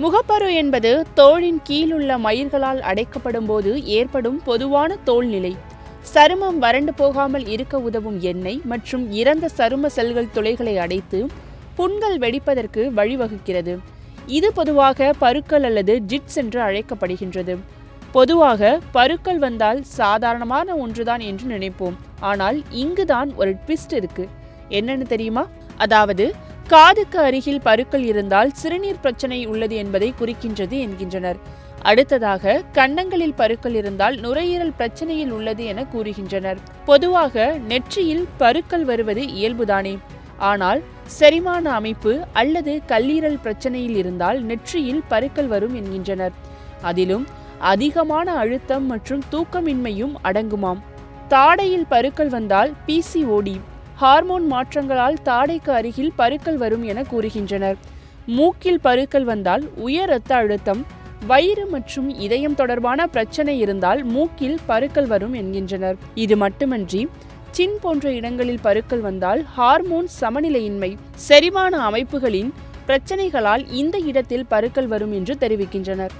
முகப்பரு என்பது தோலின் கீழுள்ள மயிர்களால் அடைக்கப்படும் போது ஏற்படும் பொதுவான தோல் நிலை. சருமம் வறண்டு போகாமல் இருக்க உதவும் எண்ணெய் மற்றும் இறந்த சரும செல்கள் துளைகளை அடைத்து புண்கள் வெடிப்பதற்கு வழிவகுக்கிறது. இது பொதுவாக பருக்கள் அல்லது ஜிட்ஸ் என்று அழைக்கப்படுகின்றது. பொதுவாக பருக்கள் வந்தால் சாதாரணமான ஒன்றுதான் என்று நினைப்போம். ஆனால் இங்குதான் ஒரு ட்விஸ்ட் இருக்கு. என்னன்னு தெரியுமா? அதாவது காதுக்கு அருகில் பருக்கள் இருந்தால் சிறுநீர் பிரச்சனை உள்ளது என்பதை குறிக்கின்றது என்கின்றனர். அடுத்ததாக கன்னங்களில் பருக்கள் இருந்தால் நுரையீரல் பிரச்சனையில் உள்ளது என கூறுகின்றனர். பொதுவாக நெற்றியில் பருக்கள் வருவது இயல்புதானே. ஆனால் செரிமான அமைப்பு அல்லது கல்லீரல் பிரச்சனையில் இருந்தால் நெற்றியில் பருக்கள் வரும் என்கின்றனர். அதிலும் அதிகமான அழுத்தம் மற்றும் தூக்கமின்மையும் அடங்குமாம். தாடையில் பருக்கள் வந்தால் PCOD ஹார்மோன் மாற்றங்களால் தாடைக்கு அருகில் பருக்கள் வரும் என கூறுகின்றனர். மூக்கில் பருக்கள் வந்தால் உயர் இரத்த அழுத்தம், வயிறு மற்றும் இதயம் தொடர்பான பிரச்சனை இருந்தால் மூக்கில் பருக்கள் வரும் என்கின்றனர். இது மட்டுமன்றி சின் போன்ற இடங்களில் பருக்கள் வந்தால் ஹார்மோன் சமநிலையின்மை, செரிமான அமைப்புகளின் பிரச்சனைகளால் இந்த இடத்தில் பருக்கள் வரும் என்று தெரிவிக்கின்றனர்.